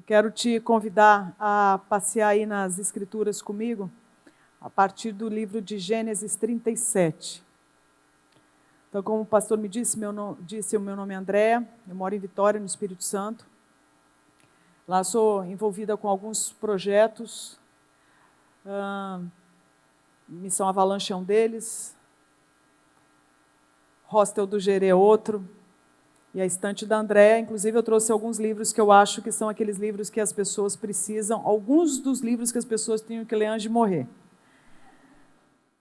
quero te convidar a passear aí nas Escrituras comigo, a partir do livro de Gênesis 37. Então, como o pastor me disse, o meu nome é Andréa, eu moro em Vitória, no Espírito Santo. Lá sou envolvida com alguns projetos, Missão Avalanche é um deles, Hostel do Gerê é outro, e a estante da Andréa. Inclusive eu trouxe alguns livros que eu acho que são aqueles livros que as pessoas precisam, alguns dos livros que as pessoas tinham que ler antes de morrer.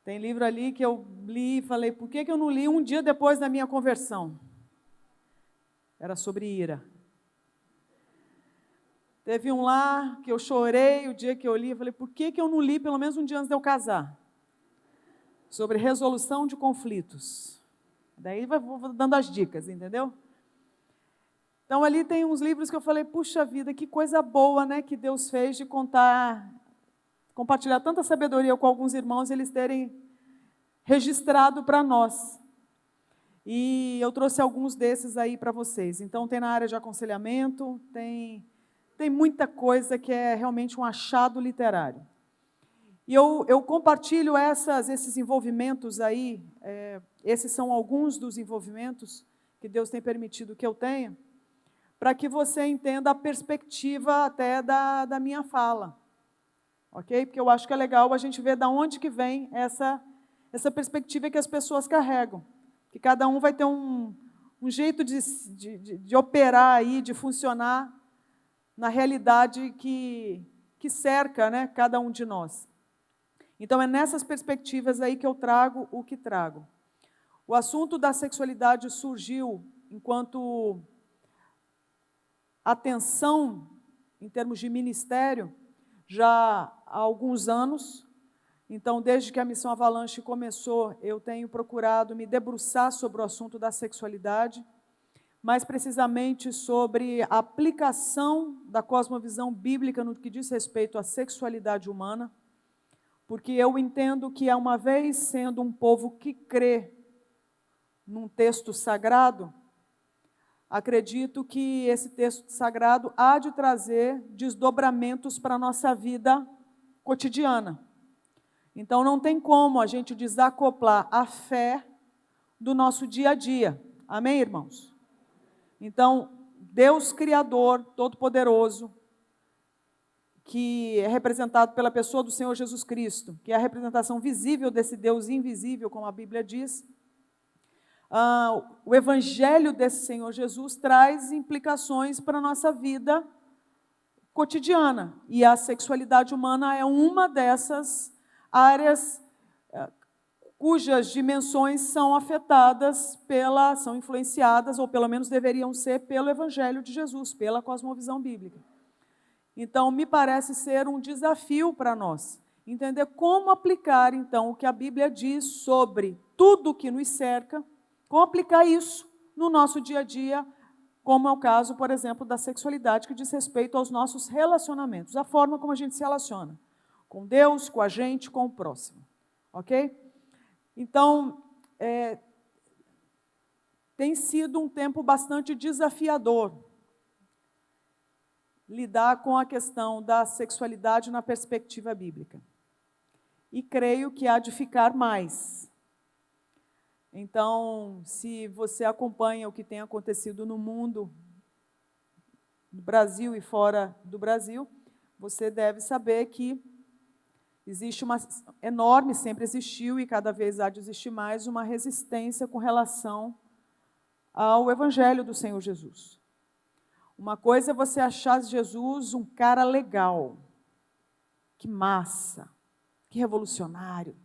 Tem livro ali que eu li e falei, por que eu não li um dia depois da minha conversão? Era sobre ira. Teve um lá que eu chorei o dia que eu li, eu falei, por que eu não li pelo menos um dia antes de eu casar? Sobre resolução de conflitos. Daí vou dando as dicas, entendeu? Então ali tem uns livros que eu falei, puxa vida, que coisa boa, né, que Deus fez de compartilhar tanta sabedoria com alguns irmãos, eles terem registrado para nós. E eu trouxe alguns desses aí para vocês. Então tem na área de aconselhamento, tem muita coisa que é realmente um achado literário. E eu compartilho esses envolvimentos aí, esses são alguns dos envolvimentos que Deus tem permitido que eu tenha, para que você entenda a perspectiva até da minha fala, ok? Porque eu acho que é legal a gente ver de onde que vem essa perspectiva que as pessoas carregam, que cada um vai ter um jeito de operar aí, de funcionar na realidade que cerca, né, cada um de nós. Então é nessas perspectivas aí que eu trago o que trago. O assunto da sexualidade surgiu enquanto atenção em termos de ministério já há alguns anos. Então, desde que a Missão Avalanche começou, eu tenho procurado me debruçar sobre o assunto da sexualidade, mais precisamente sobre a aplicação da cosmovisão bíblica no que diz respeito à sexualidade humana, porque eu entendo que, uma vez sendo um povo que crê num texto sagrado, acredito que esse texto sagrado há de trazer desdobramentos para a nossa vida cotidiana. Então, não tem como a gente desacoplar a fé do nosso dia a dia. Amém, irmãos? Então, Deus Criador, Todo-Poderoso, que é representado pela pessoa do Senhor Jesus Cristo, que é a representação visível desse Deus invisível, como a Bíblia diz, o Evangelho desse Senhor Jesus traz implicações para a nossa vida cotidiana, e a sexualidade humana é uma dessas áreas cujas dimensões são afetadas são influenciadas, ou pelo menos deveriam ser, pelo Evangelho de Jesus, pela cosmovisão bíblica. Então, me parece ser um desafio para nós, entender como aplicar, então, o que a Bíblia diz sobre tudo o que nos cerca, como aplicar isso no nosso dia a dia, como é o caso, por exemplo, da sexualidade, que diz respeito aos nossos relacionamentos, a forma como a gente se relaciona com Deus, com a gente, com o próximo, ok? Então, tem sido um tempo bastante desafiador lidar com a questão da sexualidade na perspectiva bíblica. E creio que há de ficar mais. Então, se você acompanha o que tem acontecido no mundo, no Brasil e fora do Brasil, você deve saber que existe uma enorme, sempre existiu e cada vez há de existir mais, uma resistência com relação ao Evangelho do Senhor Jesus. Uma coisa é você achar Jesus um cara legal, que massa, que revolucionário,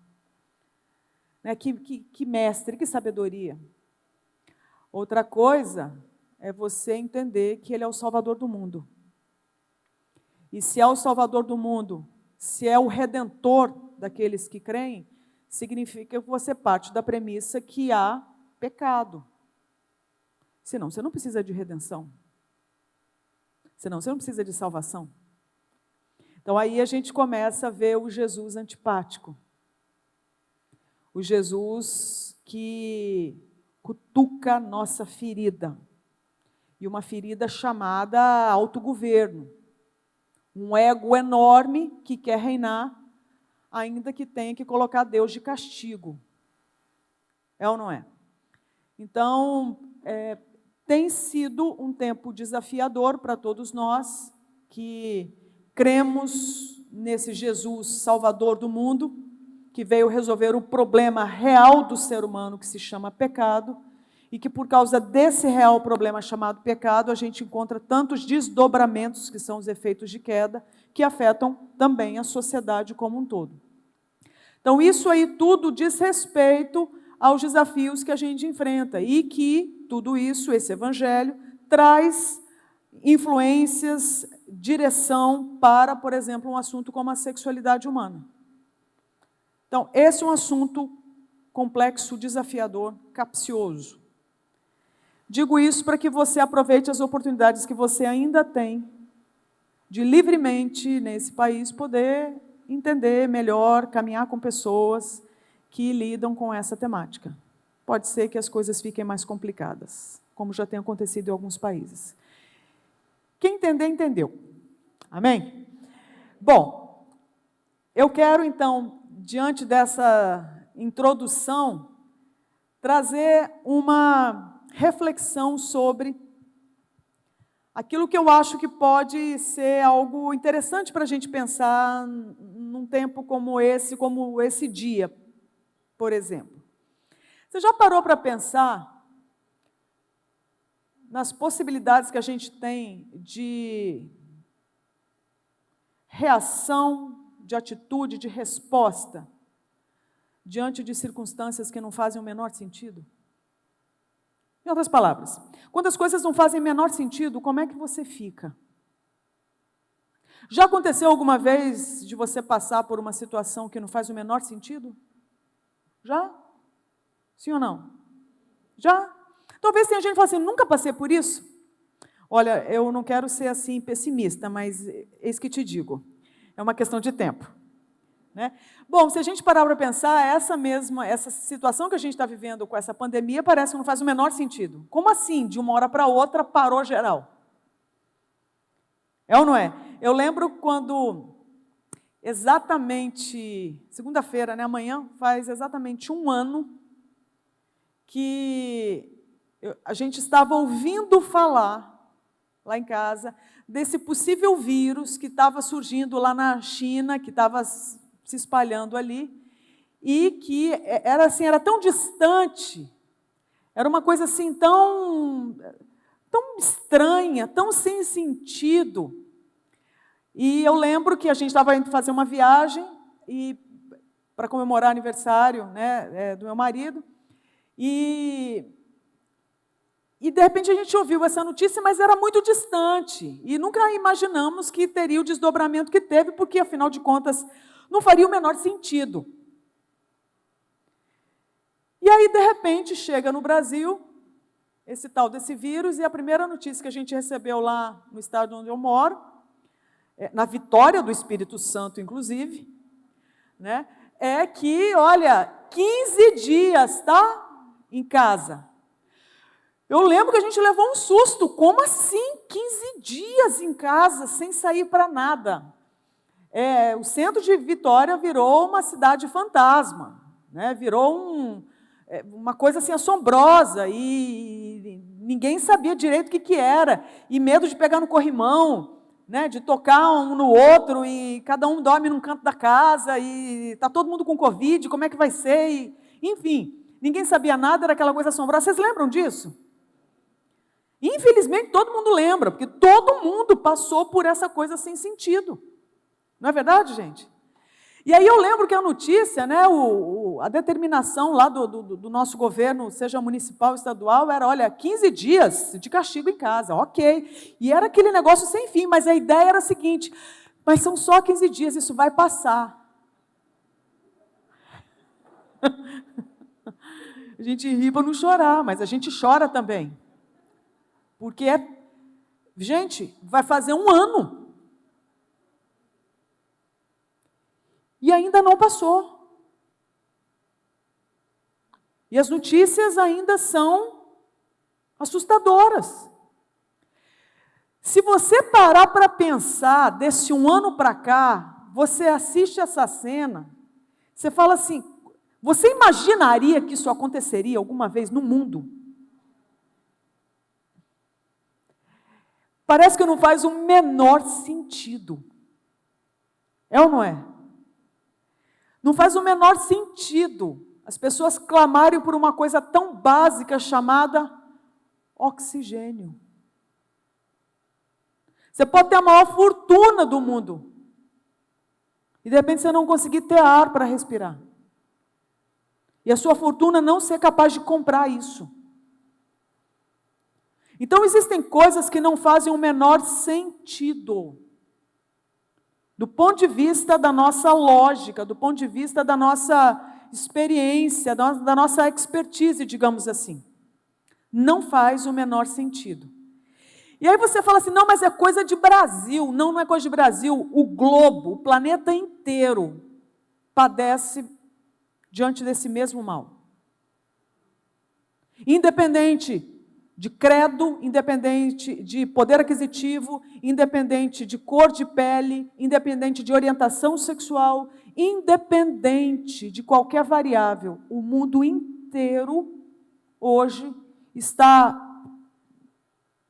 né? que mestre, que sabedoria. Outra coisa é você entender que Ele é o Salvador do mundo. E se é o Salvador do mundo, se é o Redentor daqueles que creem, significa que você parte da premissa que há pecado. Senão você não precisa de redenção. Senão você não precisa de salvação. Então aí a gente começa a ver o Jesus antipático. O Jesus que cutuca nossa ferida. E uma ferida chamada autogoverno. Um ego enorme que quer reinar, ainda que tenha que colocar Deus de castigo. É ou não é? Então, tem sido um tempo desafiador para todos nós que cremos nesse Jesus Salvador do mundo, que veio resolver o problema real do ser humano que se chama pecado, e que por causa desse real problema chamado pecado, a gente encontra tantos desdobramentos, que são os efeitos de queda, que afetam também a sociedade como um todo. Então isso aí tudo diz respeito aos desafios que a gente enfrenta, e que tudo isso, esse evangelho, traz influências, direção para, por exemplo, um assunto como a sexualidade humana. Então, esse é um assunto complexo, desafiador, capcioso. Digo isso para que você aproveite as oportunidades que você ainda tem de livremente, nesse país, poder entender melhor, caminhar com pessoas que lidam com essa temática. Pode ser que as coisas fiquem mais complicadas, como já tem acontecido em alguns países. Quem entender, entendeu. Amém? Bom, eu quero então, diante dessa introdução, trazer uma reflexão sobre aquilo que eu acho que pode ser algo interessante para a gente pensar num tempo como esse dia, por exemplo. Você já parou para pensar nas possibilidades que a gente tem de reação, de atitude, de resposta, diante de circunstâncias que não fazem o menor sentido? Em outras palavras, quando as coisas não fazem o menor sentido, como é que você fica? Já aconteceu alguma vez de você passar por uma situação que não faz o menor sentido? Já? Sim ou não? Já? Talvez tenha gente que fale assim, nunca passei por isso. Olha, eu não quero ser assim pessimista, mas eis que te digo, é uma questão de tempo. Né? Bom, se a gente parar para pensar, essa situação que a gente está vivendo com essa pandemia parece que não faz o menor sentido. Como assim, de uma hora para outra, parou geral? É ou não é? Eu lembro quando, exatamente, segunda-feira, né, amanhã, faz exatamente um ano, que a gente estava ouvindo falar, lá em casa, desse possível vírus que estava surgindo lá na China, que estava se espalhando ali, e que era tão distante, era uma coisa assim tão estranha, tão sem sentido. E eu lembro que a gente estava indo fazer uma viagem para comemorar o aniversário, né, do meu marido, e de repente a gente ouviu essa notícia, mas era muito distante, e nunca imaginamos que teria o desdobramento que teve, porque afinal de contas não faria o menor sentido. E aí, de repente, chega no Brasil esse tal desse vírus, e a primeira notícia que a gente recebeu lá no estado onde eu moro, na Vitória do Espírito Santo, inclusive, né, é que, olha, 15 dias, tá? Em casa. Eu lembro que a gente levou um susto. Como assim 15 dias em casa, sem sair para nada? O centro de Vitória virou uma cidade fantasma, né? Virou uma coisa assim assombrosa, e ninguém sabia direito o que era, e medo de pegar no corrimão, né? De tocar um no outro, e cada um dorme num canto da casa, e está todo mundo com Covid, como é que vai ser? Enfim, ninguém sabia nada, era aquela coisa assombrosa. Vocês lembram disso? Infelizmente todo mundo lembra, porque todo mundo passou por essa coisa sem sentido. Não é verdade, gente? E aí eu lembro que a notícia, né, a determinação lá do nosso governo, seja municipal ou estadual, era, olha, 15 dias de castigo em casa, ok. E era aquele negócio sem fim, mas a ideia era a seguinte, mas são só 15 dias, isso vai passar. A gente ri para não chorar, mas a gente chora também. Porque, gente, vai fazer um ano. E ainda não passou. E as notícias ainda são assustadoras. Se você parar para pensar, desse um ano para cá, você assiste essa cena, você fala assim, você imaginaria que isso aconteceria alguma vez no mundo? Parece que não faz o menor sentido. É ou não é? Não faz o menor sentido as pessoas clamarem por uma coisa tão básica chamada oxigênio. Você pode ter a maior fortuna do mundo e de repente você não conseguir ter ar para respirar. E a sua fortuna não ser capaz de comprar isso. Então existem coisas que não fazem o menor sentido. Do ponto de vista da nossa lógica, do ponto de vista da nossa experiência, da nossa expertise, digamos assim. Não faz o menor sentido. E aí você fala assim, não, mas é coisa de Brasil. Não, não é coisa de Brasil. O globo, o planeta inteiro padece diante desse mesmo mal. Independente de credo, independente de poder aquisitivo, independente de cor de pele, independente de orientação sexual, independente de qualquer variável, o mundo inteiro hoje está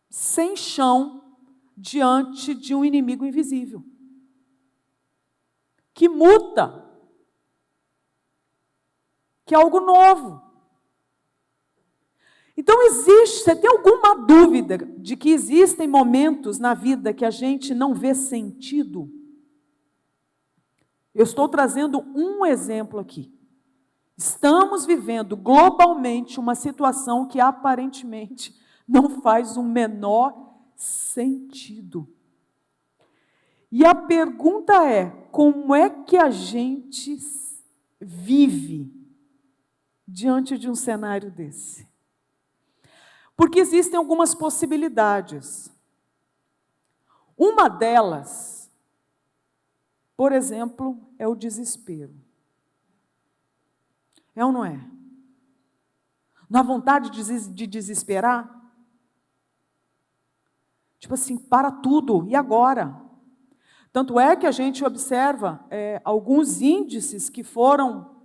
sem chão diante de um inimigo invisível, que muta, que é algo novo. Então você tem alguma dúvida de que existem momentos na vida que a gente não vê sentido? Eu estou trazendo um exemplo aqui. Estamos vivendo globalmente uma situação que aparentemente não faz o menor sentido. E a pergunta é, como é que a gente vive diante de um cenário desse? Porque existem algumas possibilidades. Uma delas, por exemplo, é o desespero. É ou não é? Na vontade de desesperar? Tipo assim, para tudo, e agora? Tanto é que a gente observa alguns índices que foram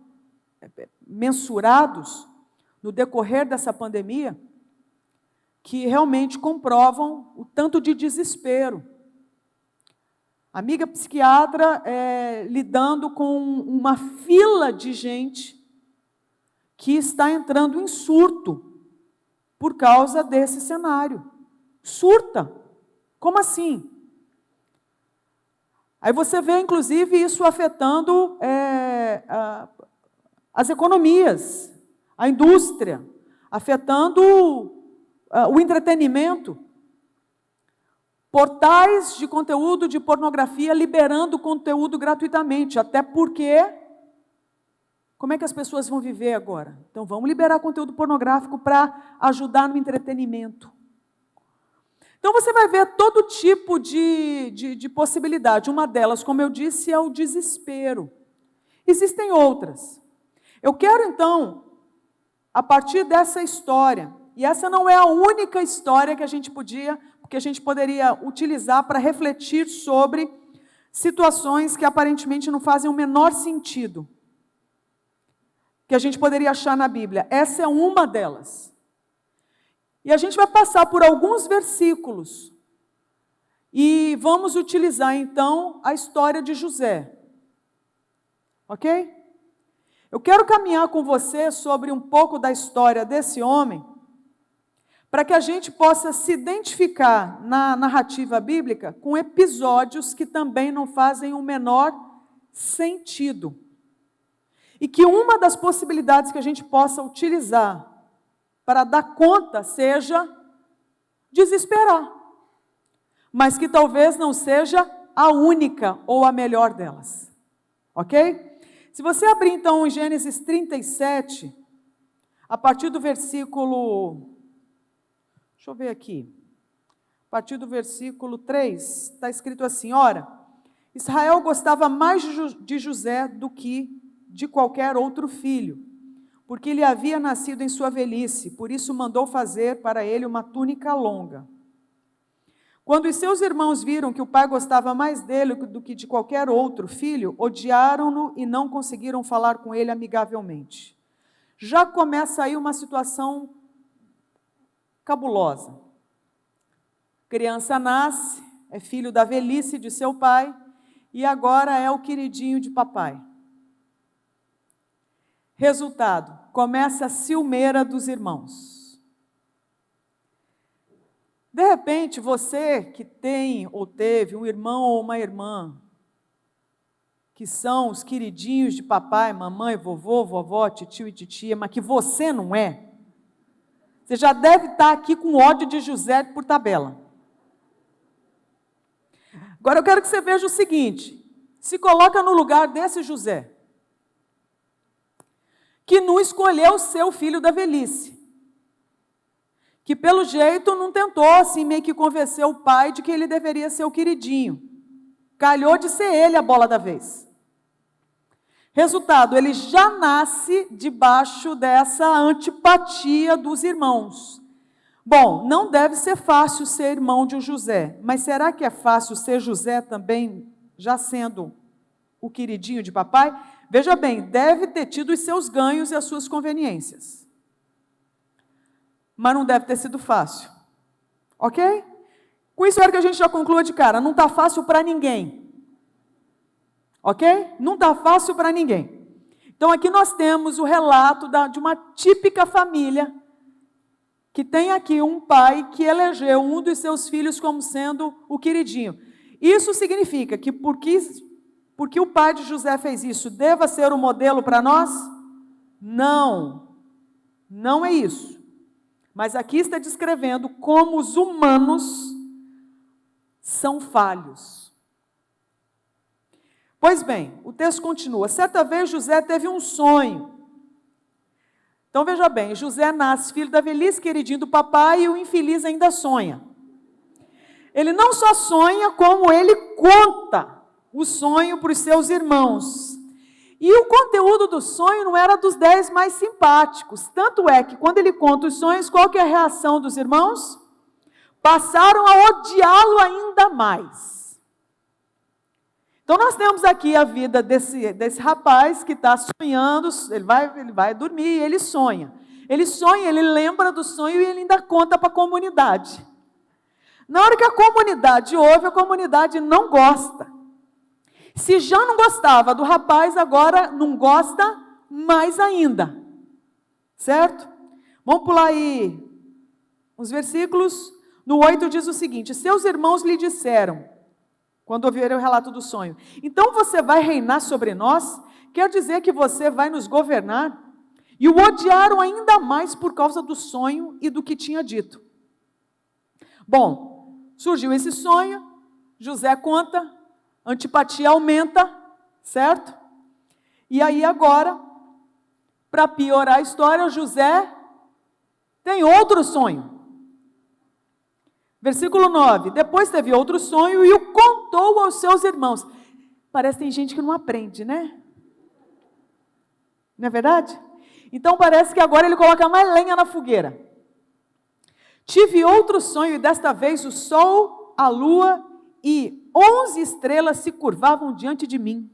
mensurados no decorrer dessa pandemia, que realmente comprovam o tanto de desespero. Amiga psiquiatra lidando com uma fila de gente que está entrando em surto por causa desse cenário. Surta. Como assim? Aí você vê, inclusive, isso afetando as economias, a indústria, afetando o entretenimento. Portais de conteúdo de pornografia liberando conteúdo gratuitamente, até porque, como é que as pessoas vão viver agora? Então vamos liberar conteúdo pornográfico para ajudar no entretenimento. Então você vai ver todo tipo de possibilidade. Uma delas, como eu disse, é o desespero. Existem outras. Eu quero então, a partir dessa história, e essa não é a única história que a gente poderia utilizar para refletir sobre situações que aparentemente não fazem o menor sentido, que a gente poderia achar na Bíblia. Essa é uma delas. E a gente vai passar por alguns versículos e vamos utilizar então a história de José. Ok? Eu quero caminhar com você sobre um pouco da história desse homem, para que a gente possa se identificar na narrativa bíblica com episódios que também não fazem o menor sentido. E que uma das possibilidades que a gente possa utilizar para dar conta seja desesperar, mas que talvez não seja a única ou a melhor delas. Ok? Se você abrir então em Gênesis 37, a partir do versículo... Deixa eu ver aqui. A partir do versículo 3, está escrito assim: ora, Israel gostava mais de José do que de qualquer outro filho, porque ele havia nascido em sua velhice, por isso mandou fazer para ele uma túnica longa. Quando os seus irmãos viram que o pai gostava mais dele do que de qualquer outro filho, odiaram-no e não conseguiram falar com ele amigavelmente. Já começa aí uma situação cabulosa. Criança nasce, é filho da velhice de seu pai e agora é o queridinho de papai. Resultado, começa a ciumeira dos irmãos. De repente, você que tem ou teve um irmão ou uma irmã, que são os queridinhos de papai, mamãe, vovô, vovó, titio e titia, mas que você não é, você já deve estar aqui com ódio de José por tabela. Agora eu quero que você veja o seguinte, se coloca no lugar desse José, que não escolheu ser o filho da velhice, que pelo jeito não tentou assim meio que convencer o pai de que ele deveria ser o queridinho. Calhou de ser ele a bola da vez. Resultado, ele já nasce debaixo dessa antipatia dos irmãos. Bom, não deve ser fácil ser irmão de um José, mas será que é fácil ser José também, já sendo o queridinho de papai? Veja bem, deve ter tido os seus ganhos e as suas conveniências. Mas não deve ter sido fácil. Ok? Com isso, eu quero que a gente já conclua de cara. Não está fácil para ninguém. Ok? Não está fácil para ninguém. Então, aqui nós temos o relato de uma típica família que tem aqui um pai que elegeu um dos seus filhos como sendo o queridinho. Isso significa que porque o pai de José fez isso, deva ser o modelo para nós? Não. Não é isso. Mas aqui está descrevendo como os humanos são falhos. Pois bem, o texto continua. Certa vez José teve um sonho. Então veja bem, José nasce filho da velhice, queridinho do papai, e o infeliz ainda sonha. Ele não só sonha, como ele conta o sonho para os seus irmãos. E o conteúdo do sonho não era dos 10 mais simpáticos. Tanto é que quando ele conta os sonhos, qual que é a reação dos irmãos? Passaram a odiá-lo ainda mais. Então nós temos aqui a vida desse rapaz que está sonhando, ele vai dormir e ele sonha. Ele sonha, ele lembra do sonho e ele ainda conta para a comunidade. Na hora que a comunidade ouve, a comunidade não gosta. Se já não gostava do rapaz, agora não gosta mais ainda. Certo? Vamos pular aí uns versículos. No 8 diz o seguinte: seus irmãos lhe disseram, quando ouviram o relato do sonho, então você vai reinar sobre nós? Quer dizer que você vai nos governar? E o odiaram ainda mais por causa do sonho e do que tinha dito. Bom, surgiu esse sonho, José conta, antipatia aumenta, certo? E aí agora, para piorar a história, José tem outro sonho. Versículo 9, depois teve outro sonho e o contou aos seus irmãos. Parece que tem gente que não aprende, né? Não é verdade? Então parece que agora ele coloca mais lenha na fogueira. Tive outro sonho e desta vez o sol, a lua e 11 estrelas se curvavam diante de mim.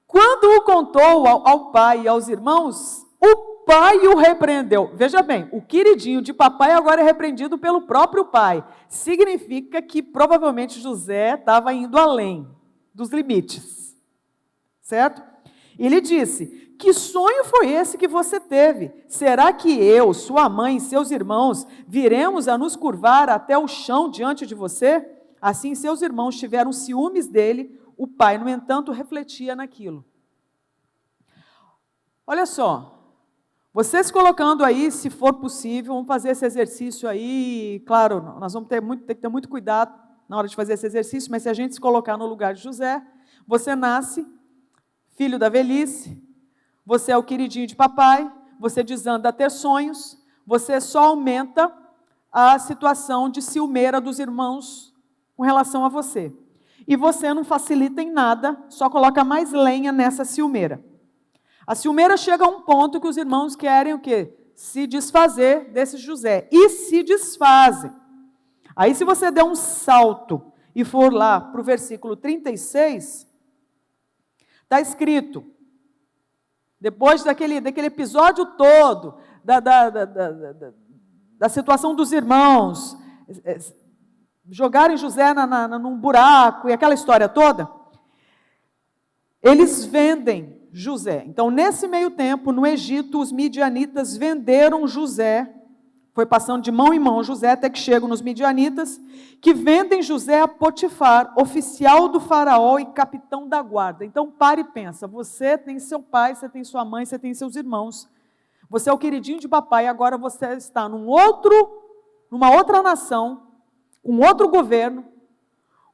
Quando o contou ao pai e aos irmãos, o pai o repreendeu. Veja bem, o queridinho de papai agora é repreendido pelo próprio pai. Significa que provavelmente José estava indo além dos limites. Certo? Ele disse: que sonho foi esse que você teve? Será que eu, sua mãe e seus irmãos viremos a nos curvar até o chão diante de você? Assim seus irmãos tiveram ciúmes dele. O pai, no entanto, refletia naquilo. Olha só, vocês colocando aí, se for possível, vamos fazer esse exercício aí. Claro, nós vamos ter que ter muito cuidado na hora de fazer esse exercício, mas se a gente se colocar no lugar de José, você nasce filho da velhice, você é o queridinho de papai, você desanda a ter sonhos, você só aumenta a situação de ciumeira dos irmãos com relação a você. E você não facilita em nada, só coloca mais lenha nessa ciumeira. A ciumeira chega a um ponto que os irmãos querem o quê? se desfazer desse José. E se desfazem. Aí se você der um salto e for lá para o versículo 36, está escrito, depois daquele episódio todo, da situação dos irmãos, jogarem José num buraco e aquela história toda, eles vendem José. Então, nesse meio tempo, no Egito, os midianitas venderam José, foi passando de mão em mão José, até que chegam nos midianitas, que vendem José a Potifar, oficial do faraó e capitão da guarda. Então, pare e pensa, você tem seu pai, você tem sua mãe, você tem seus irmãos, você é o queridinho de papai, agora você está numa outra nação, com outro governo,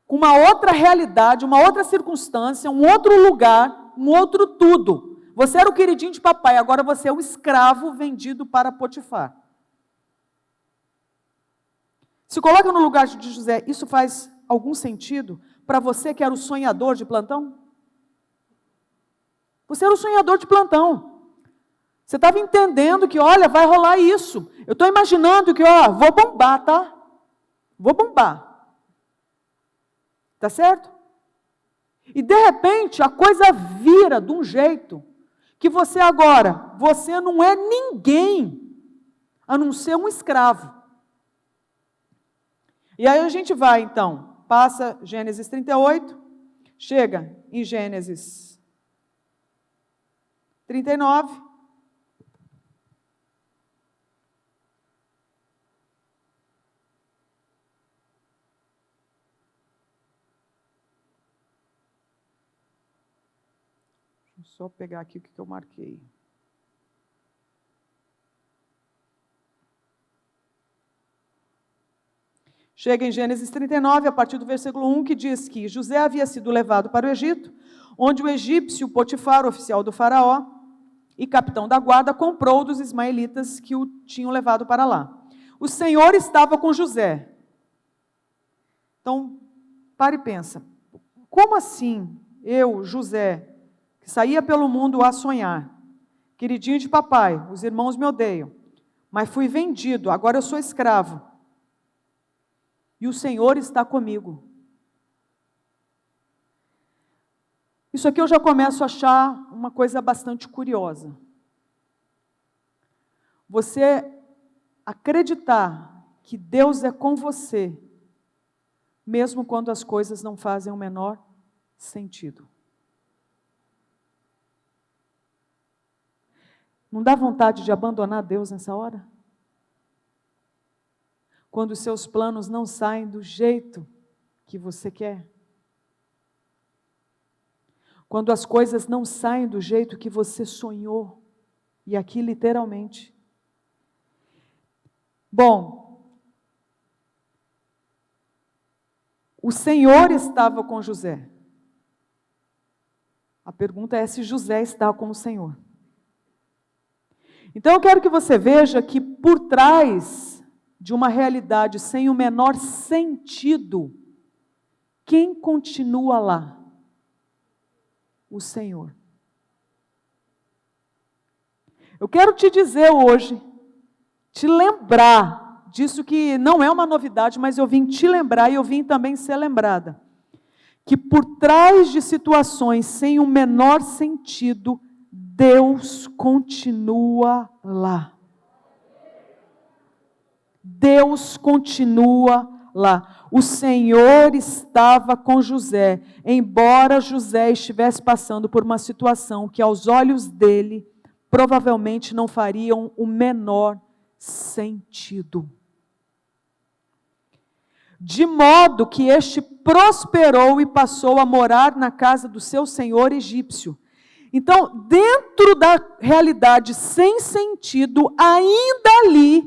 com uma outra realidade, uma outra circunstância, um outro lugar, um outro tudo. Você era o queridinho de papai, agora você é o escravo vendido para Potifar. Se coloca no lugar de José, isso faz algum sentido para você que era o sonhador de plantão? Você era o sonhador de plantão. Você estava entendendo que, olha, vai rolar isso. Eu estou imaginando que, vou bombar, tá? Vou bombar. Tá certo? E de repente a coisa vira de um jeito que você não é ninguém a não ser um escravo. E aí a gente vai então, passa Gênesis 38, chega em Gênesis 39. Só pegar aqui o que eu marquei. Chega em Gênesis 39, a partir do versículo 1, que diz que José havia sido levado para o Egito, onde o egípcio Potifar, oficial do faraó e capitão da guarda, comprou dos ismaelitas que o tinham levado para lá. O Senhor estava com José. Então, pare e pensa, como assim eu, José, que saía pelo mundo a sonhar, queridinho de papai, os irmãos me odeiam, mas fui vendido, agora eu sou escravo, e o Senhor está comigo. Isso aqui eu já começo a achar uma coisa bastante curiosa. Você acreditar que Deus é com você, mesmo quando as coisas não fazem o menor sentido. Não dá vontade de abandonar Deus nessa hora? Quando os seus planos não saem do jeito que você quer? Quando as coisas não saem do jeito que você sonhou? E aqui literalmente. Bom, o Senhor estava com José. A pergunta é se José está com o Senhor. Então eu quero que você veja que por trás de uma realidade sem o menor sentido, quem continua lá? O Senhor. Eu quero te dizer hoje, te lembrar disso que não é uma novidade, mas eu vim te lembrar e eu vim também ser lembrada, que por trás de situações sem o menor sentido, Deus continua lá. Deus continua lá. O Senhor estava com José, embora José estivesse passando por uma situação que aos olhos dele provavelmente não fariam o menor sentido. De modo que este prosperou e passou a morar na casa do seu senhor egípcio. Então, dentro da realidade sem sentido, ainda ali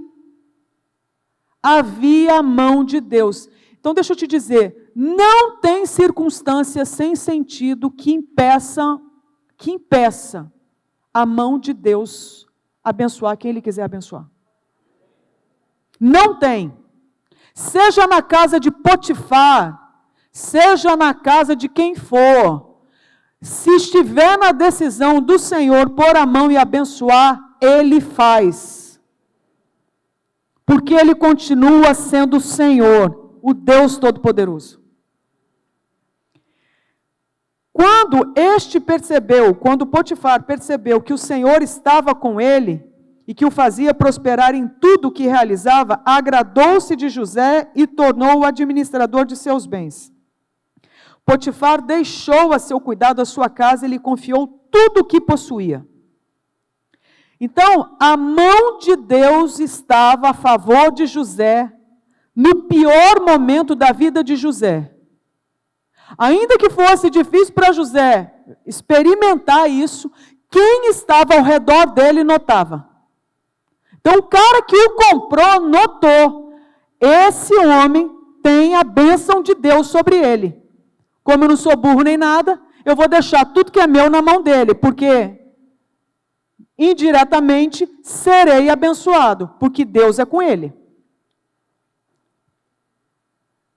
havia a mão de Deus. Então, deixa eu te dizer, não tem circunstância sem sentido que impeça a mão de Deus abençoar quem Ele quiser abençoar. Não tem. Seja na casa de Potifar, seja na casa de quem for, se estiver na decisão do Senhor pôr a mão e abençoar, Ele faz. porque Ele continua sendo o Senhor, o Deus Todo-Poderoso. Quando Potifar percebeu que o Senhor estava com ele e que o fazia prosperar em tudo o que realizava, agradou-se de José e tornou-o administrador de seus bens. Potifar deixou a seu cuidado a sua casa e lhe confiou tudo o que possuía. Então, a mão de Deus estava a favor de José no pior momento da vida de José. Ainda que fosse difícil para José experimentar isso, quem estava ao redor dele notava. Então, o cara que o comprou notou: esse homem tem a bênção de Deus sobre ele. Como eu não sou burro nem nada, eu vou deixar tudo que é meu na mão dele, porque indiretamente serei abençoado, porque Deus é com ele.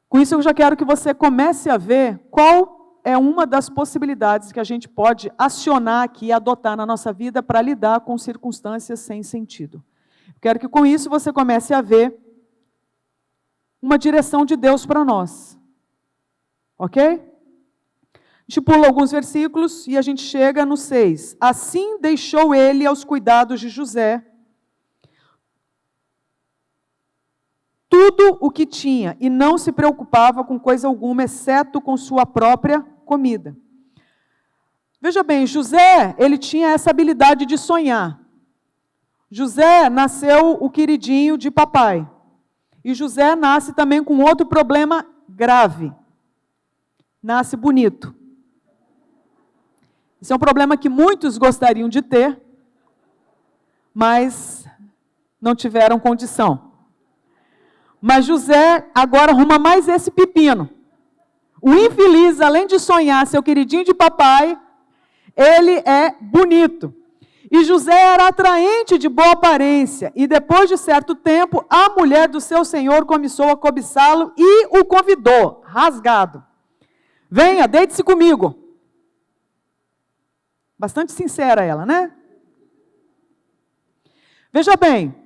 Com isso eu já quero que você comece a ver qual é uma das possibilidades que a gente pode acionar aqui e adotar na nossa vida para lidar com circunstâncias sem sentido. Quero que com isso você comece a ver uma direção de Deus para nós. Ok? A gente pula alguns versículos e a gente chega no 6. Assim deixou ele aos cuidados de José tudo o que tinha, e não se preocupava com coisa alguma, exceto com sua própria comida. Veja bem, José, ele tinha essa habilidade de sonhar. José nasceu o queridinho de papai. E José nasce também com outro problema grave. Nasce bonito. Esse é um problema que muitos gostariam de ter, mas não tiveram condição. Mas José agora arruma mais esse pepino. O infeliz, além de sonhar seu queridinho de papai, ele é bonito. E José era atraente de boa aparência. E depois de certo tempo, a mulher do seu senhor começou a cobiçá-lo e o convidou, rasgado. Venha, deite-se comigo. Bastante sincera ela, né? Veja bem.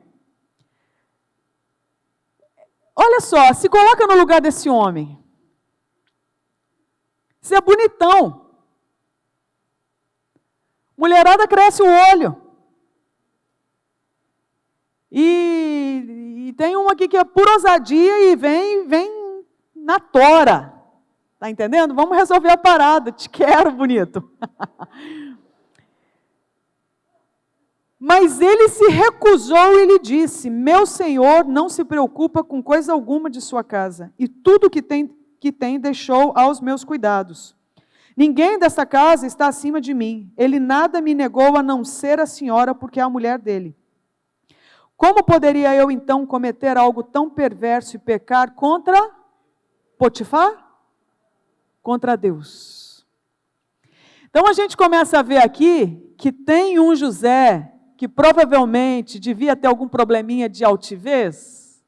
Olha só, se coloca no lugar desse homem. Você é bonitão. Mulherada cresce o olho. E tem uma aqui que é por ousadia e vem na tora. Tá entendendo? Vamos resolver a parada. Te quero, bonito. Mas ele se recusou e lhe disse: meu senhor não se preocupa com coisa alguma de sua casa, e tudo que tem deixou aos meus cuidados. Ninguém desta casa está acima de mim. Ele nada me negou a não ser a senhora, porque é a mulher dele. Como poderia eu então cometer algo tão perverso e pecar contra Potifar? Contra Deus. Então a gente começa a ver aqui que tem um José que provavelmente devia ter algum probleminha de altivez.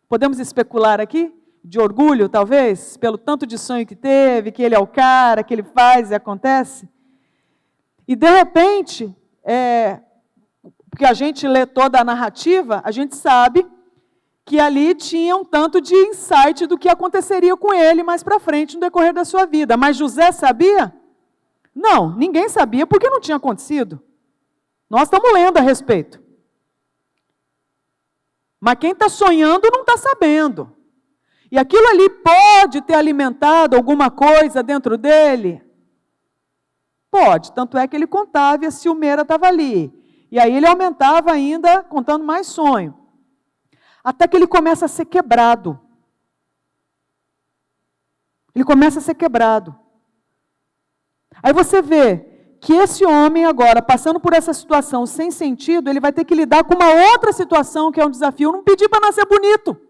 Podemos especular aqui? De orgulho, talvez, pelo tanto de sonho que teve, que ele é o cara, que ele faz e acontece. E de repente, porque a gente lê toda a narrativa, a gente sabe que ali tinha um tanto de insight do que aconteceria com ele mais para frente no decorrer da sua vida. Mas José sabia? Não, ninguém sabia porque não tinha acontecido. Nós estamos lendo a respeito. Mas quem está sonhando não está sabendo. E aquilo ali pode ter alimentado alguma coisa dentro dele? Pode, tanto é que ele contava e a ciumeira estava ali. E aí ele aumentava ainda, contando mais sonho. Até que ele começa a ser quebrado. Ele começa a ser quebrado. Aí você vê que esse homem agora, passando por essa situação sem sentido, ele vai ter que lidar com uma outra situação que é um desafio. Não pedi para nascer bonito.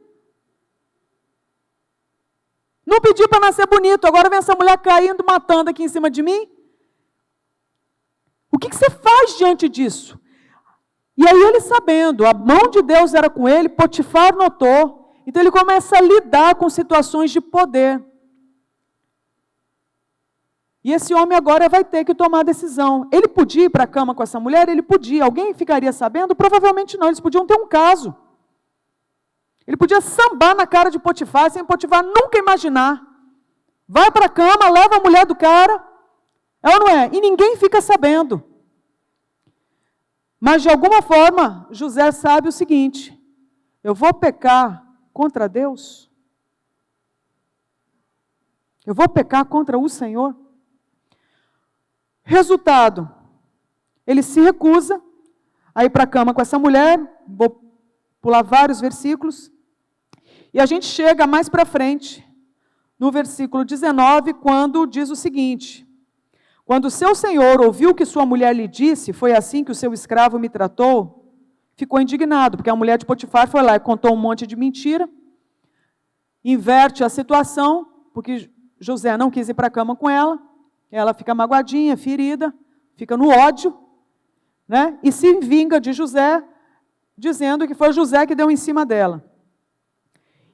Não pedi para nascer bonito. Agora vem essa mulher caindo, matando aqui em cima de mim. O que você faz diante disso? E aí ele sabendo, a mão de Deus era com ele, Potifar notou. Então ele começa a lidar com situações de poder. E esse homem agora vai ter que tomar a decisão. Ele podia ir para a cama com essa mulher? Ele podia. Alguém ficaria sabendo? Provavelmente não. Eles podiam ter um caso. Ele podia sambar na cara de Potifar, sem Potifar nunca imaginar. Vai para a cama, leva a mulher do cara, é ou não é? E ninguém fica sabendo. Mas de alguma forma, José sabe o seguinte: eu vou pecar contra Deus? Eu vou pecar contra o Senhor? Resultado, ele se recusa a ir para a cama com essa mulher. Vou pular vários versículos. E a gente chega mais para frente, no versículo 19, quando diz o seguinte: quando o seu senhor ouviu o que sua mulher lhe disse, foi assim que o seu escravo me tratou, ficou indignado, porque a mulher de Potifar foi lá e contou um monte de mentira, inverte a situação, porque José não quis ir para a cama com ela fica magoadinha, ferida, fica no ódio, né? E se vinga de José, dizendo que foi José que deu em cima dela.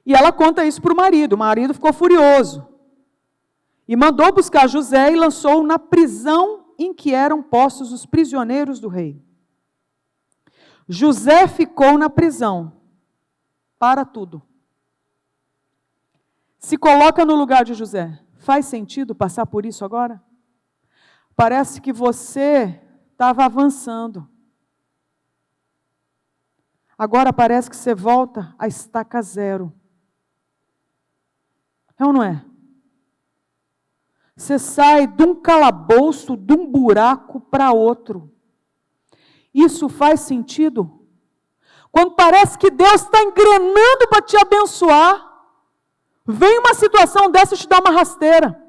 E ela conta isso para o marido ficou furioso, e mandou buscar José e lançou-o na prisão em que eram postos os prisioneiros do rei. José ficou na prisão, para tudo. Se coloca no lugar de José. Faz sentido passar por isso agora? Parece que você estava avançando. Agora parece que você volta a estaca zero. É ou não é? Você sai de um calabouço, de um buraco para outro. Isso faz sentido? Quando parece que Deus está engrenando para te abençoar, vem uma situação dessa e te dá uma rasteira.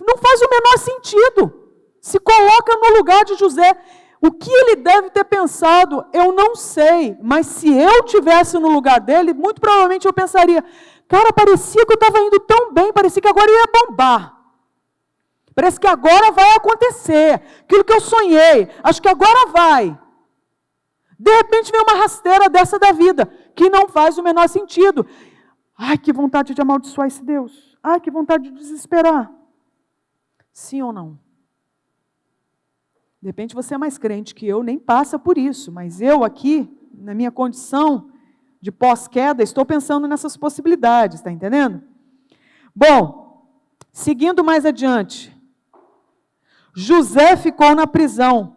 Não faz o menor sentido. Se coloca no lugar de José. O que ele deve ter pensado, eu não sei, mas se eu tivesse no lugar dele, muito provavelmente eu pensaria: cara, parecia que eu estava indo tão bem, parecia que agora ia bombar. Parece que agora vai acontecer, aquilo que eu sonhei, acho que agora vai. De repente vem uma rasteira dessa da vida, que não faz o menor sentido. Ai, que vontade de amaldiçoar esse Deus. Ai, que vontade de desesperar. Sim ou não? De repente você é mais crente que eu, nem passa por isso, mas eu aqui, na minha condição de pós-queda, estou pensando nessas possibilidades, está entendendo? Bom, seguindo mais adiante, José ficou na prisão,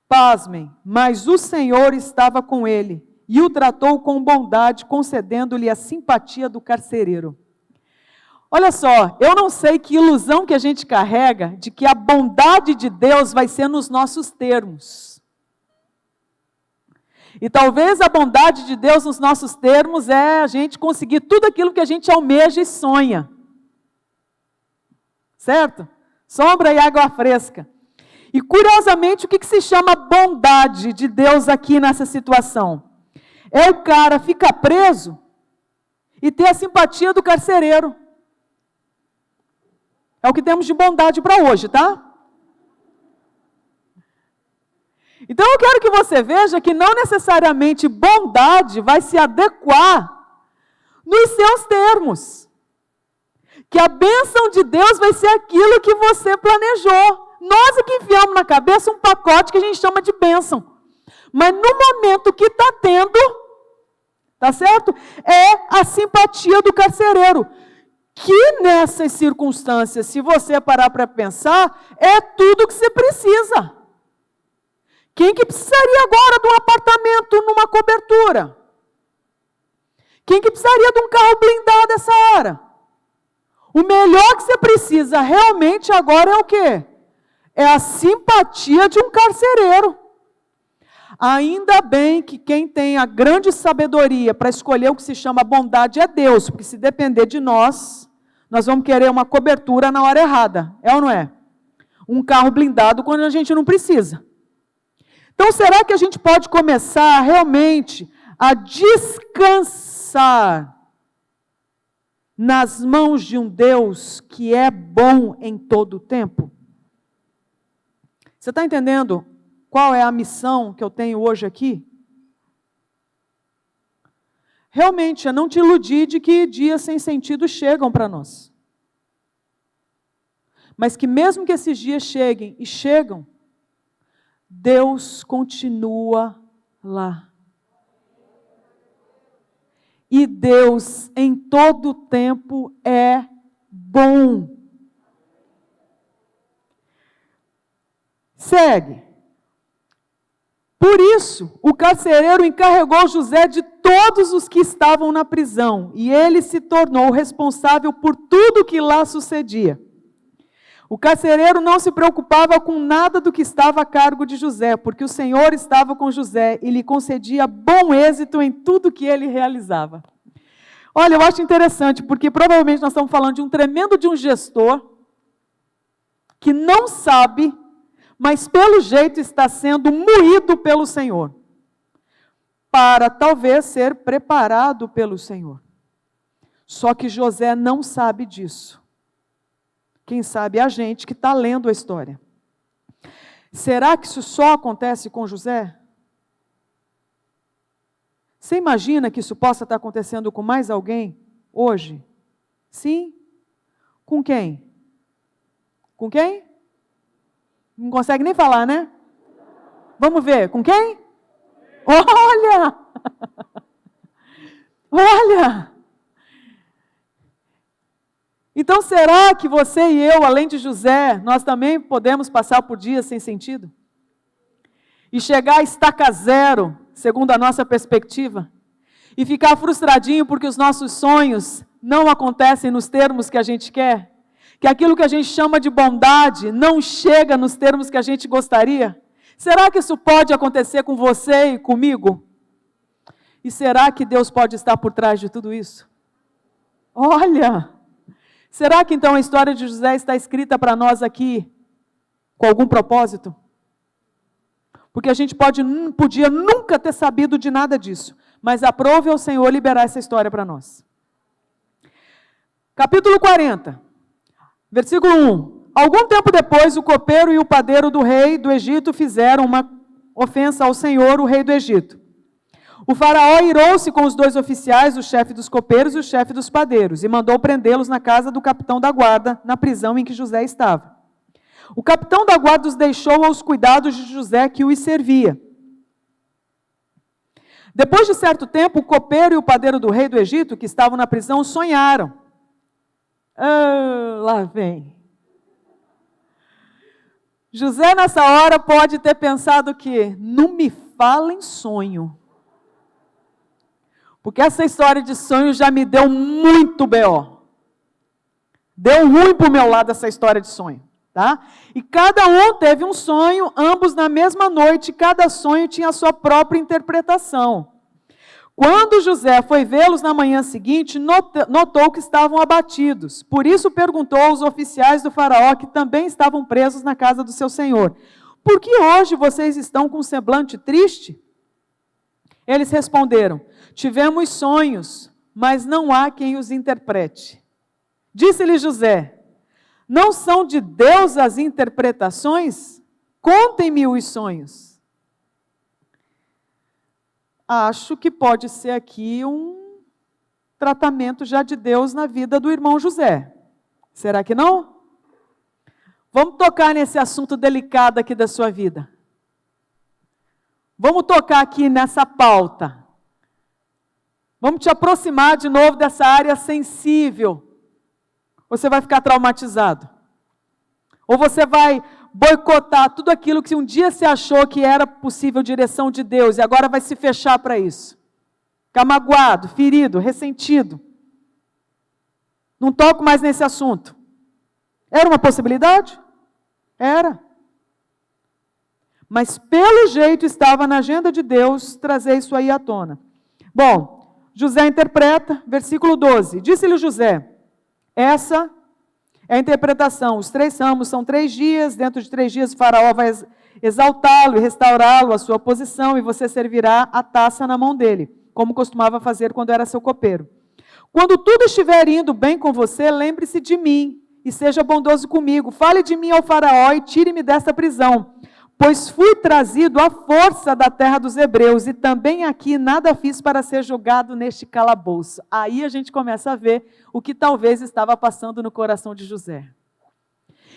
pasmem, mas o Senhor estava com ele e o tratou com bondade, concedendo-lhe a simpatia do carcereiro. Olha só, eu não sei que ilusão que a gente carrega de que a bondade de Deus vai ser nos nossos termos. E talvez a bondade de Deus nos nossos termos é a gente conseguir tudo aquilo que a gente almeja e sonha. Certo? Sombra e água fresca. E curiosamente, o que se chama bondade de Deus aqui nessa situação? É o cara ficar preso e ter a simpatia do carcereiro. É o que temos de bondade para hoje, tá? Então eu quero que você veja que não necessariamente bondade vai se adequar nos seus termos. Que a bênção de Deus vai ser aquilo que você planejou. Nós é que enfiamos na cabeça um pacote que a gente chama de bênção. Mas no momento que está tendo, tá certo? É a simpatia do carcereiro. Que nessas circunstâncias, se você parar para pensar, é tudo que você precisa. Quem que precisaria agora de um apartamento numa cobertura? Quem que precisaria de um carro blindado essa hora? O melhor que você precisa realmente agora é o quê? É a simpatia de um carcereiro. Ainda bem que quem tem a grande sabedoria para escolher o que se chama bondade é Deus, porque se depender de nós, nós vamos querer uma cobertura na hora errada, é ou não é? Um carro blindado quando a gente não precisa. Então, será que a gente pode começar realmente a descansar nas mãos de um Deus que é bom em todo o tempo? Você está entendendo qual é a missão que eu tenho hoje aqui? Realmente, é não te iludir de que dias sem sentido chegam para nós. Mas que mesmo que esses dias cheguem, e chegam, Deus continua lá. E Deus em todo tempo é bom. Segue. Por isso, o carcereiro encarregou José de todos os que estavam na prisão, e ele se tornou responsável por tudo que lá sucedia. O carcereiro não se preocupava com nada do que estava a cargo de José, porque o Senhor estava com José e lhe concedia bom êxito em tudo que ele realizava. Olha, eu acho interessante, porque provavelmente nós estamos falando de um tremendo de um gestor que não sabe, mas pelo jeito está sendo moído pelo Senhor, para talvez ser preparado pelo Senhor. Só que José não sabe disso. Quem sabe é a gente que está lendo a história. Será que isso só acontece com José? Você imagina que isso possa estar acontecendo com mais alguém hoje? Sim? Com quem? Com quem? Não consegue nem falar, né? Vamos ver, com quem? Olha! Olha! Então, será que você e eu, além de José, nós também podemos passar por dias sem sentido? E chegar a estaca zero, segundo a nossa perspectiva? E ficar frustradinho porque os nossos sonhos não acontecem nos termos que a gente quer? Que aquilo que a gente chama de bondade não chega nos termos que a gente gostaria? Será que isso pode acontecer com você e comigo? E será que Deus pode estar por trás de tudo isso? Olha! Será que então a história de José está escrita para nós aqui com algum propósito? Porque a gente podia nunca ter sabido de nada disso, mas aprove ao Senhor liberar essa história para nós. Capítulo 40, versículo 1. Algum tempo depois, o copeiro e o padeiro do rei do Egito fizeram uma ofensa ao Senhor, o rei do Egito. O faraó irou-se com os 2 oficiais, o chefe dos copeiros e o chefe dos padeiros, e mandou prendê-los na casa do capitão da guarda, na prisão em que José estava. O capitão da guarda os deixou aos cuidados de José, que os servia. Depois de certo tempo, o copeiro e o padeiro do rei do Egito, que estavam na prisão, sonharam. Lá vem. José, nessa hora, pode ter pensado que não me fala em sonho. Porque essa história de sonho já me deu muito B.O. Deu ruim para o meu lado essa história de sonho. Tá? E cada um teve um sonho, ambos na mesma noite, cada sonho tinha a sua própria interpretação. Quando José foi vê-los na manhã seguinte, notou que estavam abatidos. Por isso perguntou aos oficiais do faraó, que também estavam presos na casa do seu senhor: por que hoje vocês estão com um semblante triste? Eles responderam: tivemos sonhos, mas não há quem os interprete. Disse-lhe José: não são de Deus as interpretações? Contem-me os sonhos. Acho que pode ser aqui um tratamento já de Deus na vida do irmão José. Será que não? Vamos tocar nesse assunto delicado aqui da sua vida. Vamos tocar aqui nessa pauta. Vamos te aproximar de novo dessa área sensível. Você vai ficar traumatizado. Ou você vai boicotar tudo aquilo que um dia você achou que era possível direção de Deus e agora vai se fechar para isso. Ficar magoado, ferido, ressentido. Não toco mais nesse assunto. Era uma possibilidade? Era. Mas pelo jeito estava na agenda de Deus trazer isso aí à tona. Bom, José interpreta, versículo 12. Disse-lhe José: essa é a interpretação. Os 3 ramos são 3 dias. Dentro de 3 dias o faraó vai exaltá-lo e restaurá-lo à sua posição, e você servirá a taça na mão dele, como costumava fazer quando era seu copeiro. Quando tudo estiver indo bem com você, lembre-se de mim e seja bondoso comigo. Fale de mim ao faraó e tire-me desta prisão, pois fui trazido à força da terra dos hebreus, e também aqui nada fiz para ser julgado neste calabouço. Aí a gente começa a ver o que talvez estava passando no coração de José.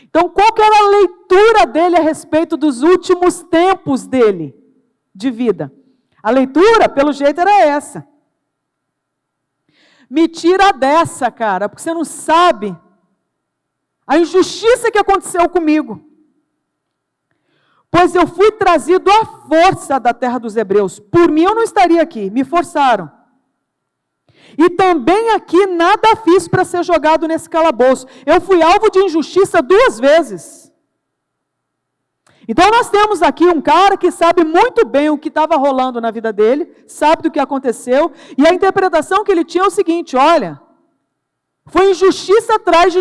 Então, qual que era a leitura dele a respeito dos últimos tempos dele, de vida? A leitura, pelo jeito, era essa. Me tira dessa, cara, porque você não sabe a injustiça que aconteceu comigo. Pois eu fui trazido à força da terra dos hebreus. Por mim eu não estaria aqui, me forçaram. E também aqui nada fiz para ser jogado nesse calabouço. Eu fui alvo de injustiça 2 vezes. Então nós temos aqui um cara que sabe muito bem o que estava rolando na vida dele, sabe do que aconteceu, e a interpretação que ele tinha é o seguinte: olha, foi injustiça atrás de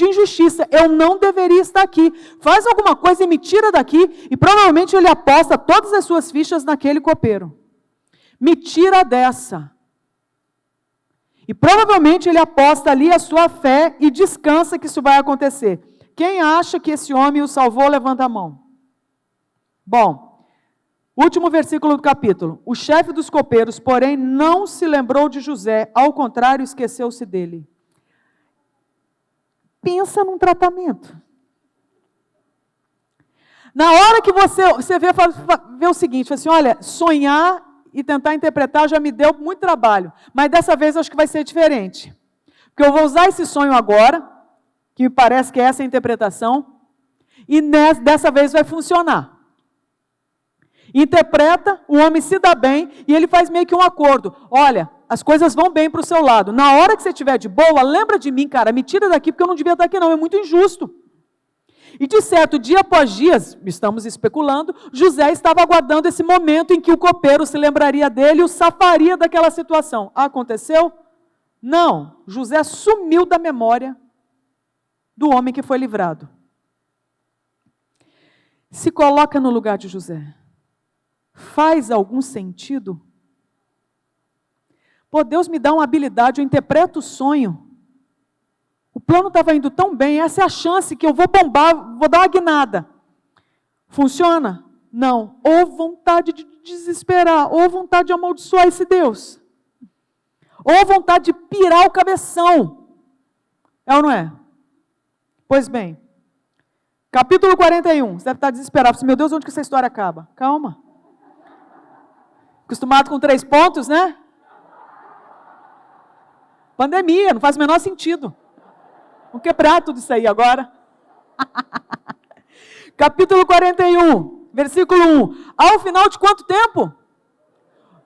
injustiça, eu não deveria estar aqui, faz alguma coisa e me tira daqui, e provavelmente ele aposta todas as suas fichas naquele copeiro. Me tira dessa. E provavelmente ele aposta ali a sua fé e descansa que isso vai acontecer. Quem acha que esse homem o salvou, levanta a mão. Bom, último versículo do capítulo. O chefe dos copeiros, porém, não se lembrou de José, ao contrário, esqueceu-se dele. Pensa num tratamento. Na hora que você vê o seguinte, assim, olha, sonhar e tentar interpretar já me deu muito trabalho, mas dessa vez eu acho que vai ser diferente. Porque eu vou usar esse sonho agora, que me parece que é essa a interpretação, e dessa vez vai funcionar. Interpreta, o homem se dá bem, e ele faz meio que um acordo. Olha, as coisas vão bem para o seu lado. Na hora que você estiver de boa, lembra de mim, cara, me tira daqui, porque eu não devia estar aqui não, é muito injusto. E de certo, dia após dia, estamos especulando, José estava aguardando esse momento em que o copeiro se lembraria dele e o safaria daquela situação. Aconteceu? Não. José sumiu da memória do homem que foi livrado. Se coloca no lugar de José. Faz algum sentido? Pô, Deus me dá uma habilidade, eu interpreto o sonho. O plano estava indo tão bem, essa é a chance que eu vou bombar, vou dar uma guinada. Funciona? Não. Ou vontade de desesperar, ou vontade de amaldiçoar esse Deus. Ou vontade de pirar o cabeção. É ou não é? Pois bem, capítulo 41, você deve estar desesperado. Meu Deus, onde que essa história acaba? Calma. Acostumado com 3 pontos, né? Pandemia, não faz o menor sentido. Vamos quebrar tudo isso aí agora. Capítulo 41, versículo 1. Ao final de quanto tempo?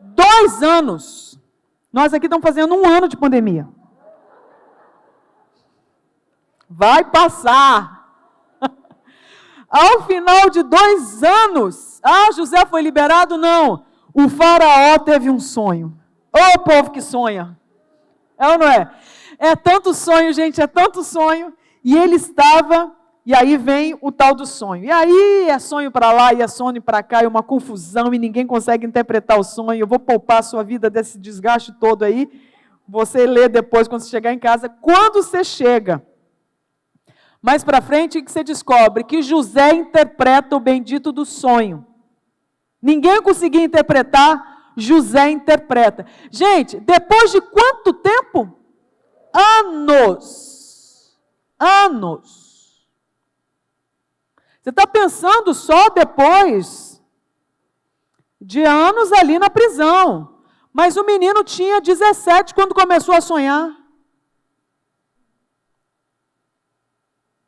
2 anos. Nós aqui estamos fazendo 1 ano de pandemia. Vai passar. Ao final de 2 anos. José foi liberado? Não. O faraó teve um sonho. Ô povo que sonha. É ou não é? É tanto sonho, gente, é tanto sonho. E ele estava, e aí vem o tal do sonho. E aí é sonho para lá, e é sonho para cá, e uma confusão, e ninguém consegue interpretar o sonho. Eu vou poupar a sua vida desse desgaste todo aí. Você lê depois, quando você chegar em casa. Quando você chega, mais para frente, que você descobre que José interpreta o bendito do sonho. Ninguém conseguia interpretar, José interpreta. Gente, depois de quanto tempo? Anos. Você está pensando só depois de anos ali na prisão. Mas o menino tinha 17 quando começou a sonhar.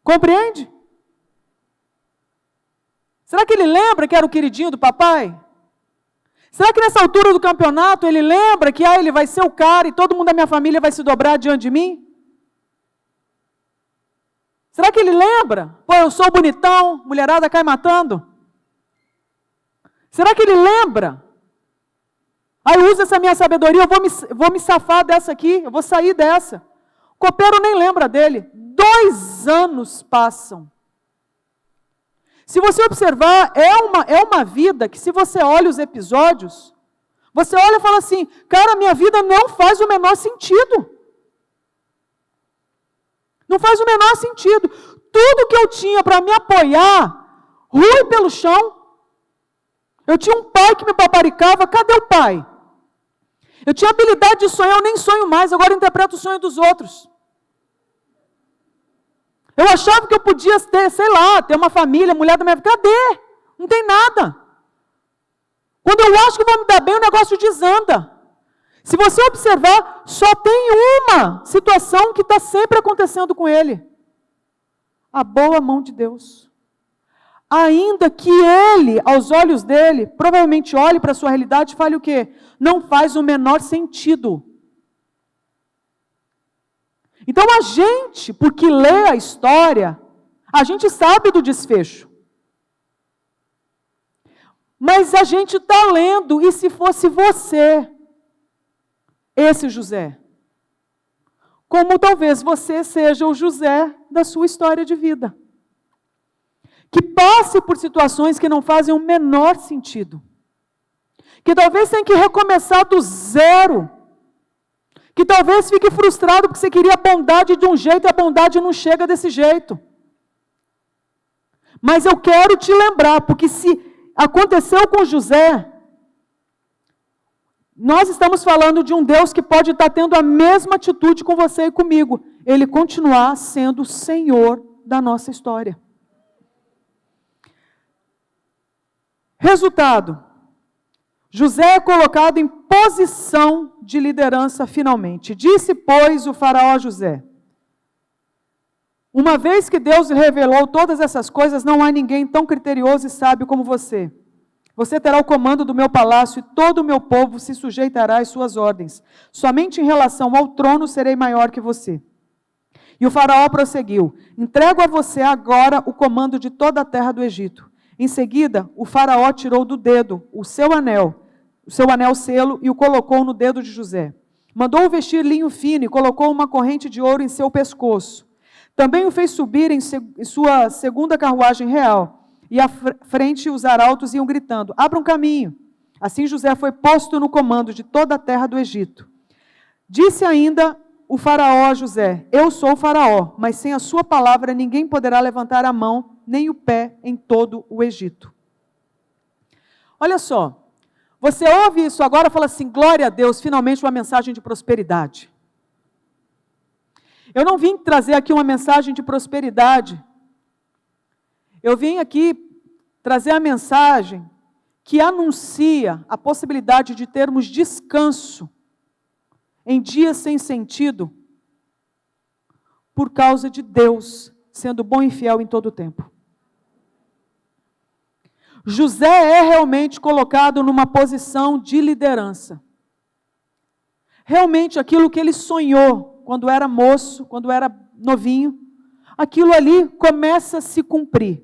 Compreende? Será que ele lembra que era o queridinho do papai? Será que nessa altura do campeonato ele lembra que ele vai ser o cara e todo mundo da minha família vai se dobrar diante de mim? Será que ele lembra? Pô, eu sou bonitão, mulherada cai matando. Será que ele lembra? Eu uso essa minha sabedoria, eu vou me safar dessa aqui, eu vou sair dessa. O copeiro nem lembra dele. 2 anos passam. Se você observar, é uma vida que, se você olha os episódios, você olha e fala assim, cara, minha vida não faz o menor sentido. Não faz o menor sentido. Tudo que eu tinha para me apoiar, rui pelo chão. Eu tinha um pai que me paparicava, cadê o pai? Eu tinha habilidade de sonhar, eu nem sonho mais, agora eu interpreto o sonho dos outros. Eu achava que eu podia ter, ter uma família, mulher da minha vida. Cadê? Não tem nada. Quando eu acho que vou me dar bem, o negócio desanda. Se você observar, só tem uma situação que está sempre acontecendo com ele: a boa mão de Deus. Ainda que ele, aos olhos dele, provavelmente olhe para a sua realidade e fale o quê? Não faz o menor sentido. Então a gente, porque lê a história, a gente sabe do desfecho. Mas a gente está lendo, e se fosse você, esse José? Como talvez você seja o José da sua história de vida, que passe por situações que não fazem o menor sentido, que talvez tenha que recomeçar do zero, que talvez fique frustrado porque você queria a bondade de um jeito e a bondade não chega desse jeito. Mas eu quero te lembrar, porque se aconteceu com José, nós estamos falando de um Deus que pode estar tendo a mesma atitude com você e comigo. Ele continuar sendo o Senhor da nossa história. Resultado: José é colocado em posição de liderança finalmente. Disse, pois, o faraó a José: uma vez que Deus lhe revelou todas essas coisas, não há ninguém tão criterioso e sábio como você. Você terá o comando do meu palácio e todo o meu povo se sujeitará às suas ordens. Somente em relação ao trono serei maior que você. E o faraó prosseguiu: entrego a você agora o comando de toda a terra do Egito. Em seguida, o faraó tirou do dedo o seu anel selo, e o colocou no dedo de José. Mandou-o vestir linho fino e colocou uma corrente de ouro em seu pescoço. Também o fez subir em sua segunda carruagem real, e à frente os arautos iam gritando: abra um caminho. Assim José foi posto no comando de toda a terra do Egito. Disse ainda o faraó a José: eu sou o faraó, mas sem a sua palavra ninguém poderá levantar a mão nem o pé em todo o Egito. Olha só, você ouve isso agora e fala assim: glória a Deus, finalmente uma mensagem de prosperidade. Eu não vim trazer aqui uma mensagem de prosperidade. Eu vim aqui trazer a mensagem que anuncia a possibilidade de termos descanso em dias sem sentido, por causa de Deus sendo bom e fiel em todo o tempo. José é realmente colocado numa posição de liderança. Realmente aquilo que ele sonhou quando era moço, quando era novinho, aquilo ali começa a se cumprir.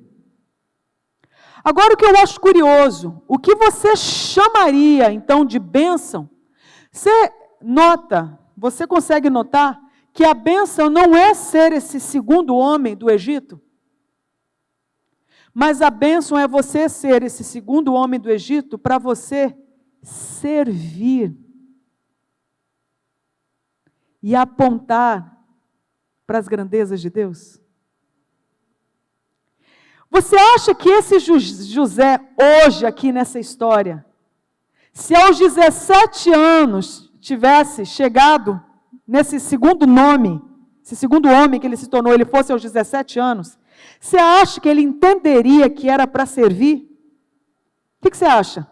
Agora o que eu acho curioso, o que você chamaria então de bênção, você consegue notar que a bênção não é ser esse segundo homem do Egito? Mas a bênção é você ser esse segundo homem do Egito para você servir e apontar para as grandezas de Deus. Você acha que esse José, hoje aqui nessa história, se aos 17 anos tivesse chegado nesse segundo nome, esse segundo homem que ele se tornou, ele fosse aos 17 anos, você acha que ele entenderia que era para servir? O que você acha?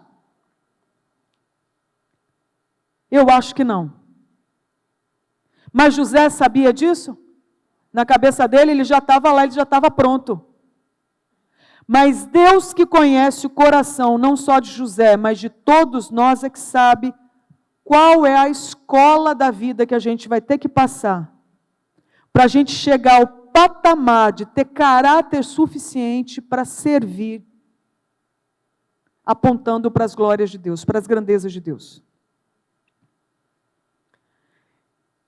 Eu acho que não. Mas José sabia disso? Na cabeça dele, ele já estava lá, ele já estava pronto. Mas Deus, que conhece o coração, não só de José, mas de todos nós, é que sabe qual é a escola da vida que a gente vai ter que passar para a gente chegar ao patamar de ter caráter suficiente para servir, apontando para as glórias de Deus, para as grandezas de Deus.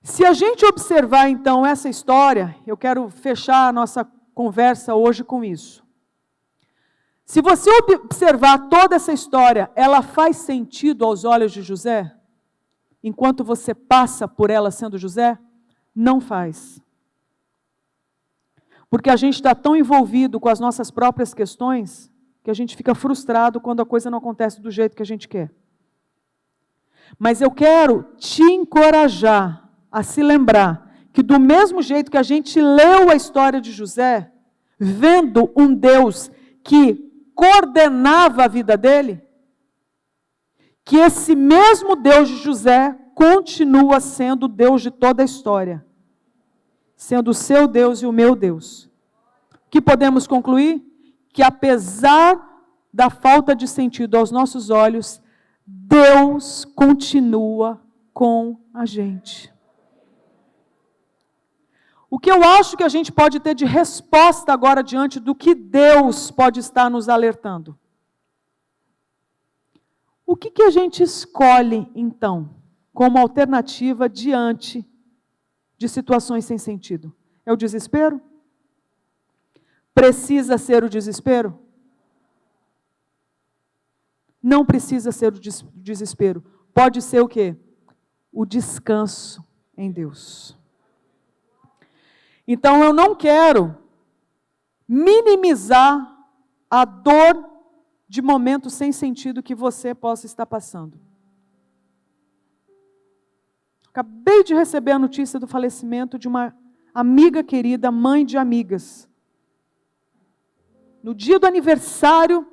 Se a gente observar então essa história, eu quero fechar a nossa conversa hoje com isso. Se você observar toda essa história, ela faz sentido aos olhos de José? Enquanto você passa por ela sendo José? Não faz. Porque a gente está tão envolvido com as nossas próprias questões, que a gente fica frustrado quando a coisa não acontece do jeito que a gente quer. Mas eu quero te encorajar a se lembrar que do mesmo jeito que a gente leu a história de José, vendo um Deus que coordenava a vida dele, que esse mesmo Deus de José continua sendo o Deus de toda a história, sendo o seu Deus e o meu Deus. O que podemos concluir? Que apesar da falta de sentido aos nossos olhos, Deus continua com a gente. O que eu acho que a gente pode ter de resposta agora diante do que Deus pode estar nos alertando? O que a gente escolhe, então, como alternativa diante de situações sem sentido? É o desespero? Precisa ser o desespero? Não precisa ser o desespero. Pode ser o quê? O descanso em Deus. Então eu não quero minimizar a dor de momentos sem sentido que você possa estar passando. Acabei de receber a notícia do falecimento de uma amiga querida, mãe de amigas. No dia do aniversário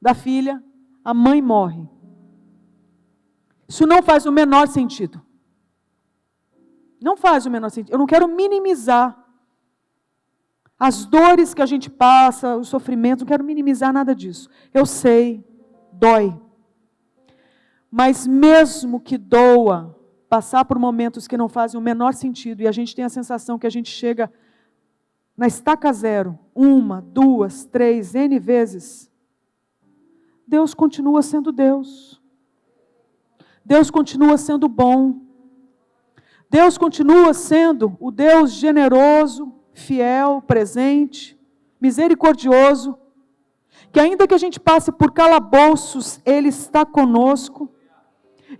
da filha, a mãe morre. Isso não faz o menor sentido. Não faz o menor sentido. Eu não quero minimizar as dores que a gente passa, os sofrimentos, não quero minimizar nada disso. Eu sei, dói. Mas mesmo que doa, passar por momentos que não fazem o menor sentido, e a gente tem a sensação que a gente chega na estaca zero, 1, 2, 3, N vezes, Deus continua sendo Deus. Deus continua sendo bom. Deus continua sendo o Deus generoso, fiel, presente, misericordioso, que ainda que a gente passe por calabouços, Ele está conosco,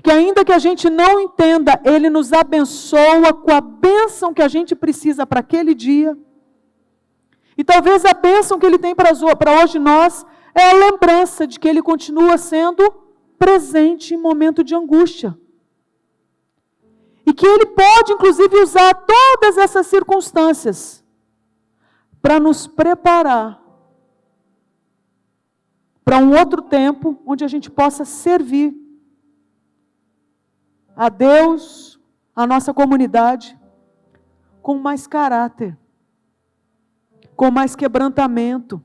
que ainda que a gente não entenda, Ele nos abençoa com a bênção que a gente precisa para aquele dia. E talvez a bênção que Ele tem para hoje nós é a lembrança de que Ele continua sendo presente em momento de angústia. E que Ele pode, inclusive, usar todas essas circunstâncias para nos preparar para um outro tempo onde a gente possa servir a Deus, a nossa comunidade, com mais caráter, com mais quebrantamento.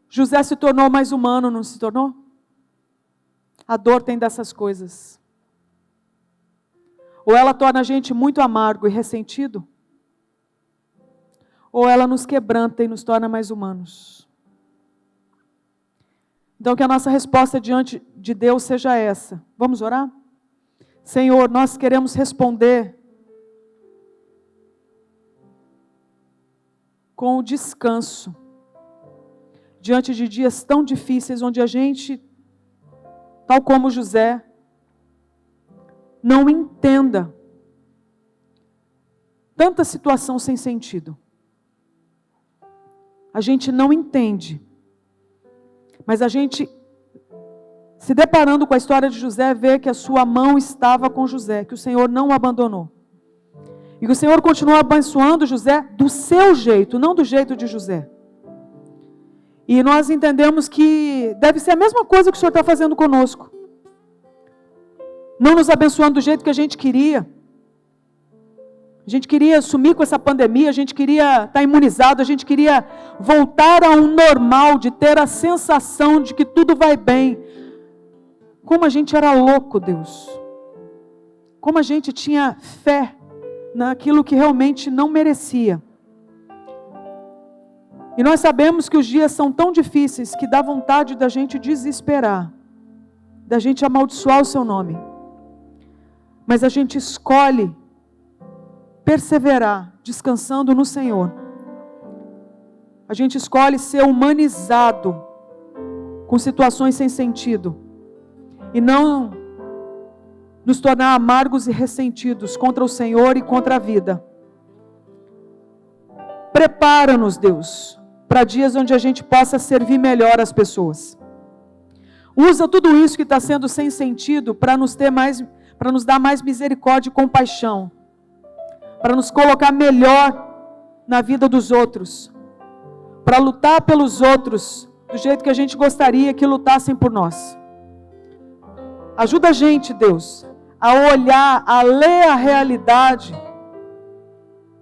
José se tornou mais humano, não se tornou? A dor tem dessas coisas. Ou ela torna a gente muito amargo e ressentido, ou ela nos quebranta e nos torna mais humanos. Então que a nossa resposta diante de Deus seja essa. Vamos orar? Senhor, nós queremos responder com o descanso, diante de dias tão difíceis, onde a gente, tal como José, não entenda tanta situação sem sentido. A gente não entende, mas a gente, se deparando com a história de José, vê que a sua mão estava com José, que o Senhor não o abandonou. E que o Senhor continua abençoando José do seu jeito, não do jeito de José. E nós entendemos que deve ser a mesma coisa que o Senhor está fazendo conosco. Não nos abençoando do jeito que a gente queria. A gente queria sumir com essa pandemia, a gente queria estar imunizado, a gente queria voltar a um normal, de ter a sensação de que tudo vai bem. Como a gente era louco, Deus. Como a gente tinha fé naquilo que realmente não merecia. E nós sabemos que os dias são tão difíceis que dá vontade da gente desesperar, da gente amaldiçoar o seu nome. Mas a gente escolhe perseverar, descansando no Senhor. A gente escolhe ser humanizado com situações sem sentido e não nos tornar amargos e ressentidos contra o Senhor e contra a vida. Prepara-nos, Deus, para dias onde a gente possa servir melhor as pessoas. Usa tudo isso que está sendo sem sentido para nos dar mais misericórdia e compaixão, para nos colocar melhor na vida dos outros, para lutar pelos outros do jeito que a gente gostaria que lutassem por nós. Ajuda a gente, Deus, a olhar, a ler a realidade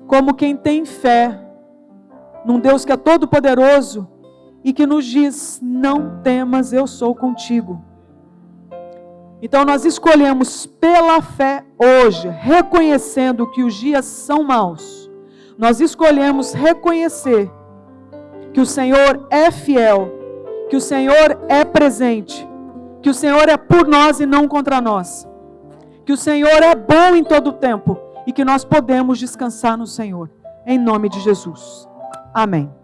como quem tem fé num Deus que é todo poderoso e que nos diz: não temas, eu sou contigo. Então nós escolhemos pela fé hoje, reconhecendo que os dias são maus. Nós escolhemos reconhecer que o Senhor é fiel, que o Senhor é presente, que o Senhor é por nós e não contra nós, que o Senhor é bom em todo o tempo e que nós podemos descansar no Senhor. Em nome de Jesus. Amém.